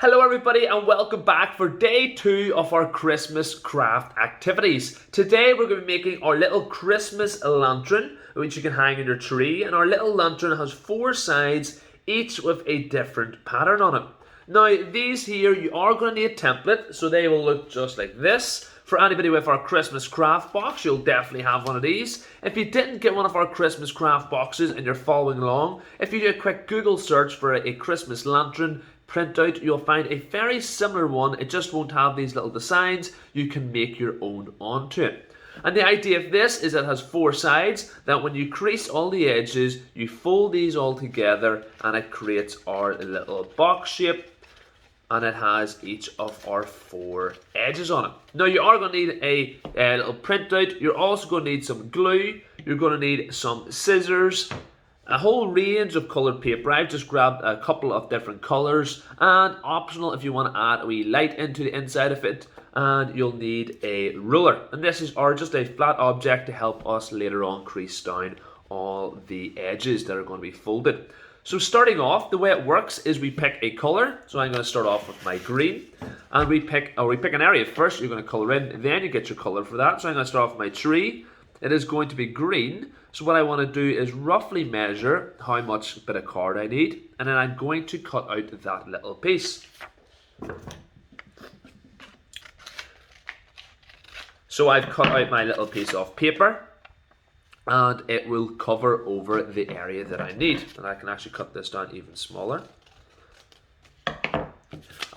Hello everybody and welcome back for day 2 of our Christmas craft activities. Today we're going to be making our little Christmas lantern which you can hang in your tree, and our little lantern has 4 sides, each with a different pattern on it. Now these here, you are going to need a template, so they will look just like this. For anybody with our Christmas craft box, you'll definitely have one of these. If you didn't get one of our Christmas craft boxes and you're following along, if you do a quick Google search for a Christmas lantern printout, you'll find a very similar one. It just won't have these little designs. You can make your own onto it. And the idea of this is it has 4 sides, that when you crease all the edges, you fold these all together and it creates our little box shape. And it has each of our 4 edges on it. Now you are going to need a little printout. You're also going to need some glue. You're going to need some scissors, a whole range of coloured paper. I've just grabbed a couple of different colours, and optional if you want to add a wee light into the inside of it. And you'll need a ruler, and this is just a flat object to help us later on crease down all the edges that are going to be folded. So starting off, the way it works is we pick a colour. So I'm going to start off with my green, and we pick an area first. You're going to colour in, and then you get your colour for that. So I'm going to start off with my tree. It is going to be green. So what I want to do is roughly measure how much bit of card I need, and then I'm going to cut out that little piece. So I've cut out my little piece of paper, and it will cover over the area that I need. And I can actually cut this down even smaller.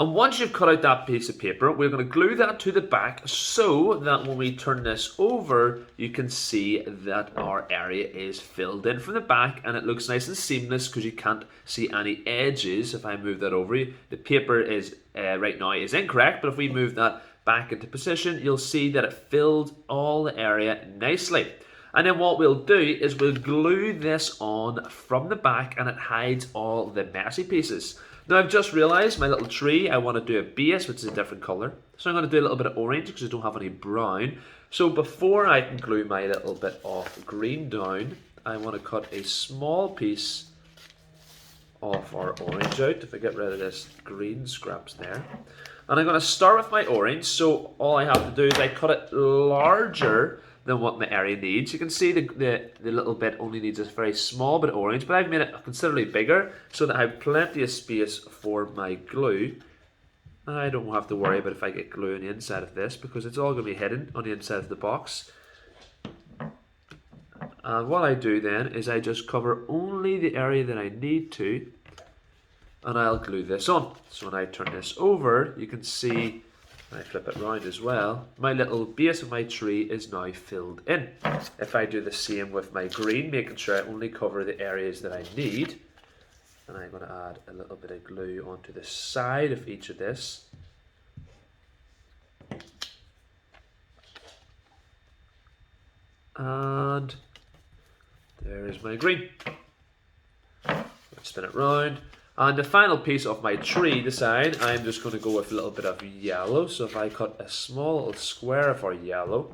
And once you've cut out that piece of paper, we're going to glue that to the back so that when we turn this over, you can see that our area is filled in from the back, and it looks nice and seamless because you can't see any edges. If I move that over, the paper is right now is incorrect, but if we move that back into position, you'll see that it filled all the area nicely. And then what we'll do is we'll glue this on from the back, and it hides all the messy pieces. Now I've just realised my little tree, I want to do a base which is a different colour. So I'm going to do a little bit of orange because I don't have any brown. So before I can glue my little bit of green down, I want to cut a small piece of our orange out. If I get rid of this green scraps there. And I'm going to start with my orange. So all I have to do is I cut it larger than what my area needs. You can see the little bit only needs a very small bit of orange, but I've made it considerably bigger so that I have plenty of space for my glue. I don't have to worry about if I get glue on the inside of this because it's all going to be hidden on the inside of the box. And what I do then is I just cover only the area that I need to, and I'll glue this on. So when I turn this over, you can see, I flip it round as well, my little base of my tree is now filled in. If I do the same with my green, making sure I only cover the areas that I need, and I'm going to add a little bit of glue onto the side of each of this. And there is my green. Spin it round. And the final piece of my tree, the side, I'm just going to go with a little bit of yellow. So if I cut a small little square of our yellow,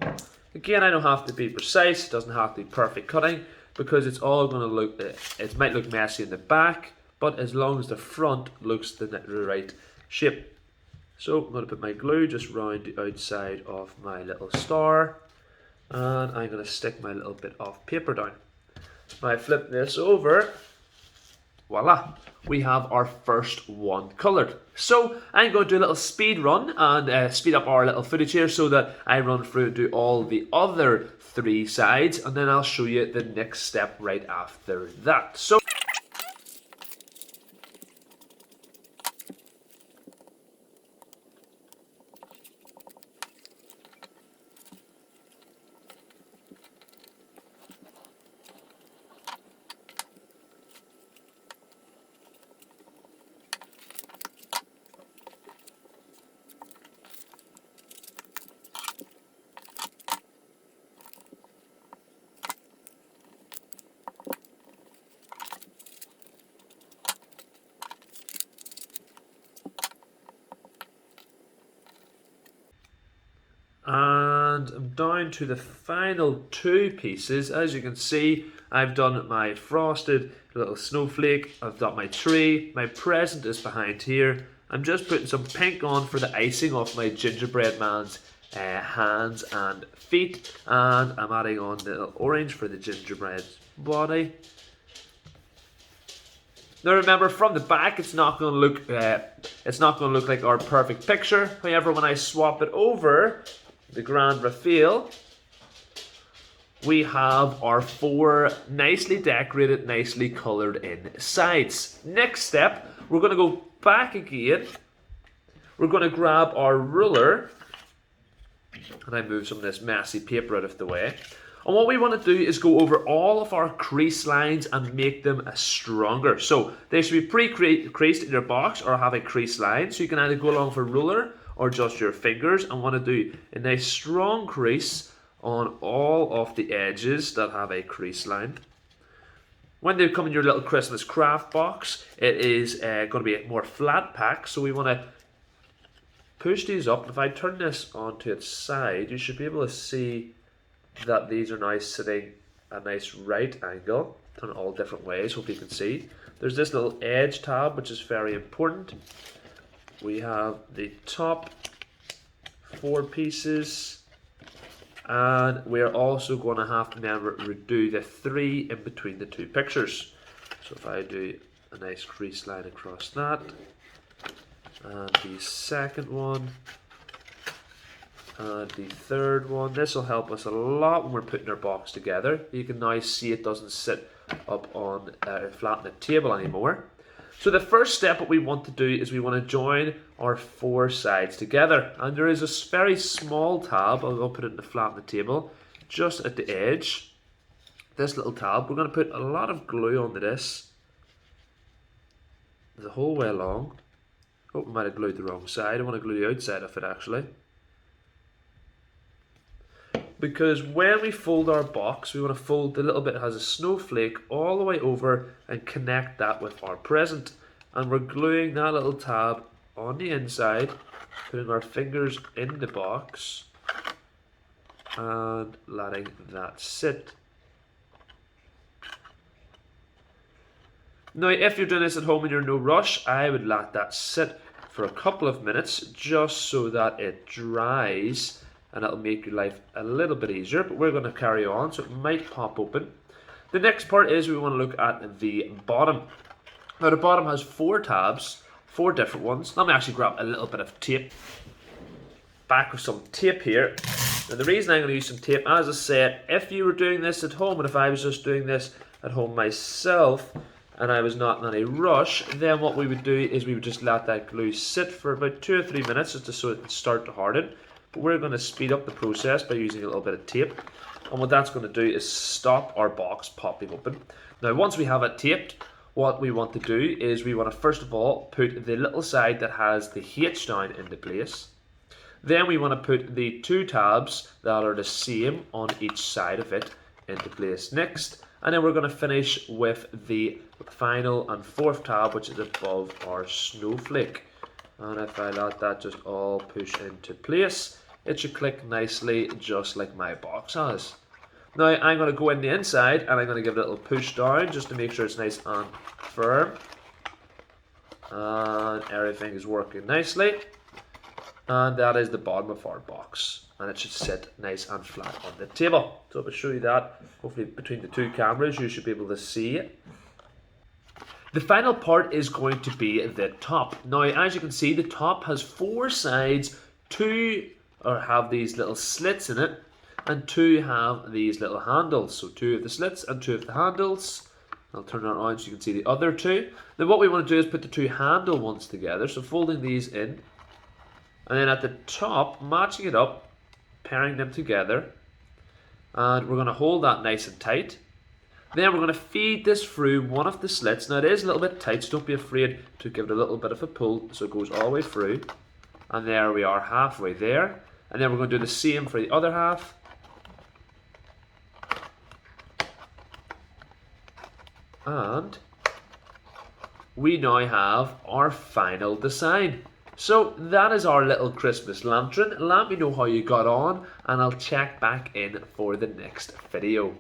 again, I don't have to be precise, it doesn't have to be perfect cutting, because it's all going to look, it might look messy in the back, but as long as the front looks the right shape. So I'm going to put my glue just round the outside of my little star, and I'm going to stick my little bit of paper down. Now I flip this over. Voila, we have our first one coloured. So I'm going to do a little speed run and speed up our little footage here so that I run through and do all the other 3 sides, and then I'll show you the next step right after that. So and I'm down to the final 2 pieces. As you can see, I've done my frosted little snowflake, I've got my tree, my present is behind here, I'm just putting some pink on for the icing off my gingerbread man's hands and feet, and I'm adding on the orange for the gingerbread body. Now remember, from the back, it's not going to look like our perfect picture. However, when I swap it over the grand reveal, we have our 4 nicely decorated, nicely coloured in sides. Next step, we're going to go back again. We're going to grab our ruler, and I move some of this messy paper out of the way. And what we want to do is go over all of our crease lines and make them stronger. So they should be pre-creased in your box or have a crease line. So you can either go along for ruler or just your fingers and want to do a nice strong crease on all of the edges that have a crease line. When they come in your little Christmas craft box, it is going to be a more flat pack. So we want to push these up. If I turn this onto its side, you should be able to see that these are now sitting a nice right angle. Turn it all different ways, hope you can see. There's this little edge tab, which is very important. We have the top 4 pieces, and we're also going to have to now redo the 3 in between the 2 pictures. So if I do a nice crease line across that, and the second one, and the third one. This will help us a lot when we're putting our box together. You can now see it doesn't sit up on flat on the table anymore. So the first step what we want to do is we want to join our 4 sides together. And there is a very small tab, I'll put it in the flat on the table, just at the edge. This little tab, we're going to put a lot of glue onto this the whole way along. Oh, we might have glued the wrong side. I want to glue the outside of it actually. Because when we fold our box, we want to fold the little bit that has a snowflake all the way over and connect that with our present. And we're gluing that little tab on the inside, putting our fingers in the box and letting that sit. Now, if you're doing this at home and you're in no rush, I would let that sit for a couple of minutes just so that it dries, and that'll make your life a little bit easier. But we're going to carry on, so it might pop open. The next part is we want to look at the bottom. Now the bottom has 4 tabs, 4 different ones. Let me actually grab a little bit of tape. Back with some tape here. Now the reason I'm going to use some tape, as I said, if you were doing this at home, and if I was just doing this at home myself, and I was not in any rush, then what we would do is we would just let that glue sit for about 2 or 3 minutes just so it can start to harden. But we're going to speed up the process by using a little bit of tape. And what that's going to do is stop our box popping open. Now once we have it taped, what we want to do is we want to first of all put the little side that has the H down into place. Then we want to put the 2 tabs that are the same on each side of it into place next. And then we're going to finish with the final and 4th tab, which is above our snowflake. And if I let that just all push into place, it should click nicely just like my box has. Now I'm going to go in the inside and I'm going to give it a little push down just to make sure it's nice and firm. And everything is working nicely. And that is the bottom of our box. And it should sit nice and flat on the table. So if I show you that, hopefully between the 2 cameras, you should be able to see it. The final part is going to be the top. Now, as you can see, the top has 4 sides, 2 have these little slits in it, and 2 have these little handles. So 2 of the slits and 2 of the handles. I'll turn it around so you can see the other 2. Then what we want to do is put the 2 handle ones together. So folding these in, and then at the top, matching it up, pairing them together, and we're going to hold that nice and tight. Then we're going to feed this through one of the slits. Now it is a little bit tight, so don't be afraid to give it a little bit of a pull so it goes all the way through. And there we are, halfway there. And then we're going to do the same for the other half. And we now have our final design. So that is our little Christmas lantern. Let me know how you got on, and I'll check back in for the next video.